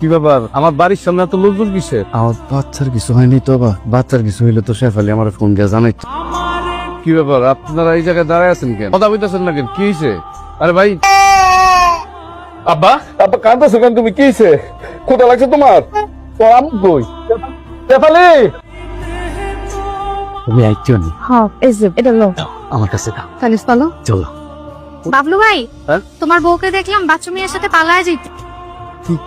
কি ব্যাপার, আমার বাড়ির সামনে এত লোকজন কিসের? আমার বাচ্চার কিছু হয়নি তো বা বাচ্চার কিছু হইলে তো শেফালি আমার ফোন দিয়ে জানাই। কি ব্যাপার, আপনারা এই জায়গায় দাঁড়ায় আছেন কেন? কথা বলতেছেন না কেন? কি হয়েছে? আরে ভাই, আব্বা আব্বা কাঁদতেছো কেন তুমি? কি হয়েছে? কোথা লাগছে তোমার? তোর আম্মু কই? শেফালি, তুমি আইছো নি? হ্যাঁ, এই যে এটা লো। আমার কাছে দাও, তাহলে চলো। চলো। বাবলু ভাই, হ্যাঁ? তোমার বউকে দেখলাম বাচ্চু মেয়ের সাথে পালায় যেতে।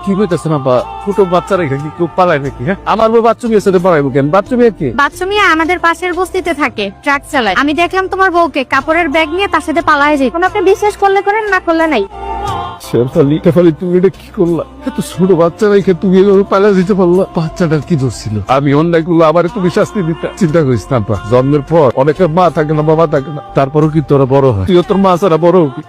কি কইতেছেন আব্বা? ছোট বাচ্চা রেখে কি কেউ পালায় নাকি? হ্যাঁ, আমার বউ বাচ্চু মেয়ের সাথে পালাইবো কেন? বাচ্চু মেয়ে কি? বাচ্চু মেয়ে আমাদের পাশের বস্তিতে থাকে, ট্রাক চালায়। আমি দেখলাম তোমার বউকে কাপড়ের ব্যাগ নিয়ে তার সাথে পালায় যেতে। আপনি বিশ্বাস করলে করেন, না করলে নাই। শেফালি তুমি এটা কি করলা? এত ছোট বাচ্চা রেখে তুমি এভাবে পালিয়ে যেতে পারলা? বাচ্চাটার কি দোষ ছিল? আমি অন্যায় করলে আবার তুমি শাস্তি দিতে। চিন্তা করিস না আব্বা, জন্মের পর অনেকের মা থাকে না, বাবা থাকে না, তারপরও কি তোরা বড় হয়? তুইও তোর মা ছাড়া বড় হবি।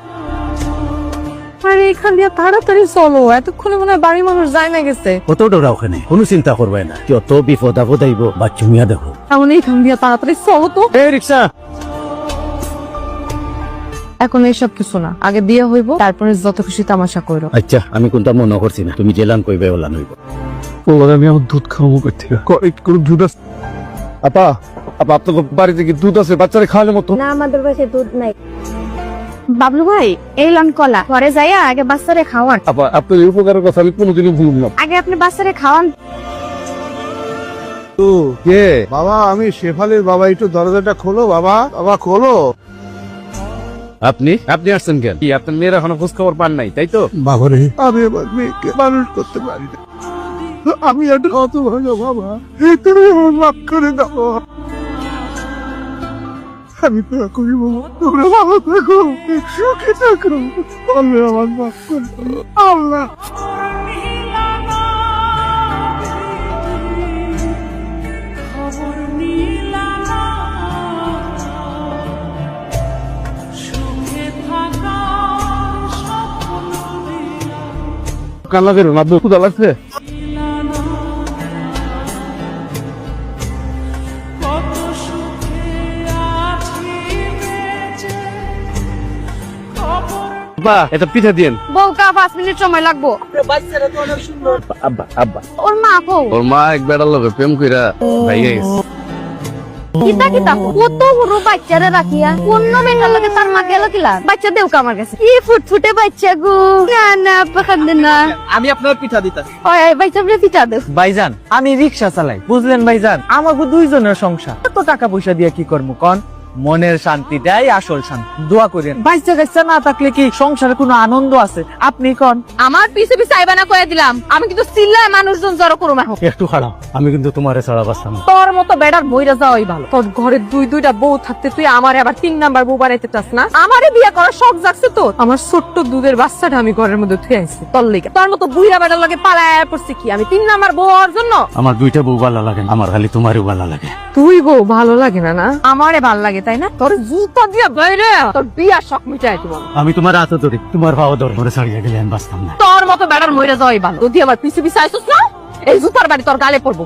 আরে এখান দিয়ে তাড়াতাড়ি চলো, এতক্ষণে মনে হয় বাড়ির মানুষ যায় না গেছে। কত ডোরা ওখানে, কোনো চিন্তা করবে না। যত বিপদ আপদ আইব বাচ্চু মিয়া দেখো। এমন এইখান দিয়ে তাড়াতাড়ি চলো তো। এই রিক্সা, এখন এইসব কিছু না, আগে বিয়ে হইব, তারপরে যত খুশি তামাশা করো। আচ্ছা আমি কোনটা মনে করছি না, তুমি জেলান কইবে ওলান হইব। ওর আমি আমার দুধ খাওয়াবো কই থেকে? কোনো দুধ আছে? আপা আপা, আপনার বাড়িতে কি দুধ আছে বাচ্চারা খাওয়ানোর মতো? না, আমাদের বাসায় দুধ নাই। বাবলু ভাই, এই লন কলা, ঘরে যাইয়া আগে বাচ্চারে খাওয়ান। আপা, আপনার এই উপকারের কথা আমি কোনোদিনও ভুলব না। আগে আপনি বাচ্চারে খাওয়ান। কে? বাবা, আমি শেফালির বাবা, একটু দরজাটা খোলো বাবা। বাবা খোলো। আপনি আপনি আসছেন কেন? কি আপনার মেয়ের এখনো খোঁজ খবর পান নাই, তাই তো? বাবারে, আমি আমার মেয়েকে মানুষ করতে পারি না। আমি একটা কত ভালো বাবা, তুমি আমার মাফ করে দাও। আমি তো করি বাবা, তোমরা ভালো থাকো, সুখে থাকো। আমি আমার মাফ করে দাও আল্লাহ। কান্না করো না, ক্ষুধা লাগছে? এটা পিঠা দিন। বউকা 5 মিনিট সময় লাগবো। আব্বা আব্বা, ওর মা বউ ওর মা এক বেড়ার লগে প্রেম কইরা ভাইয়া গেছে। কিতা কিতা কত বড় বাচ্চারা রাখিয়া কোন মেয়েটার লগে তার মা গেল কিলা? বাচ্চা দেও আমার কাছে। কি ফুটফুটে বাচ্চা গো। না না, পাখান্দেন না। আমি আপনার পিঠা দিতাছি। ওই বাচ্চা বলে পিঠা দেও। ভাইজান, আমি রিক্সা চালাই, বুঝলেন ভাইজান? আমাকে দুইজনের সংসার, এত টাকা পয়সা দিয়ে কি করবো কন? মনের শান্তিটাই আসল শান্তি। দোয়া করেন, বাচ্চা কাচ্চা না থাকলে কি সংসারে কোনো আনন্দ আছে? আপনি কন। আমার পিছে পিছে আইবানা কয়ে দিলাম, আমি কিন্তু চিল্লায় মানুষজন জড়ো করুম এখন। একটু খারাপ, আমি কিন্তু তোমারে ছাড়া বাঁচতাম না। তোর মতো বেড়ার বইরা যাওয়াই ভালো। তোর ঘরে দুইটা বউ থাকতে তুই আমারে আবার 3 নাম্বার বউ বানাইতে চাস না? আমারে বিয়ে করার শখ জাগছে তো? আমার ছোট্ট দুধের বাচ্চাটা আমি ঘরের মধ্যে থুয়ে আইছি তোর লেগে। তোর মতো বুইরা বেড়ার লগে পালায় পড়ছি কি আমি 3 নাম্বার বউ হওয়ার জন্য? আমার দুইটা বউ ভালো লাগে, আমার খালি তোমারও ভালো লাগে। তুই বউ ভালো লাগে না? না আমারে ভাল লাগে, তাই না? তোর জুতা দিয়া বাইরে তোর বিয়ার শখ মিটাই দিব। আমি তোমার হাতে ধরি, তোমার ভাও ধরে, ধরে ছাড়িয়ে গেলে আমি বাঁচতাম না। তোর মতো বেড়ার মইরা যাওয়াই ভালো। যদি আমার পিছে পিছে আইছিস না, এই জুতার বাড়ি তোর গালে পড়বো।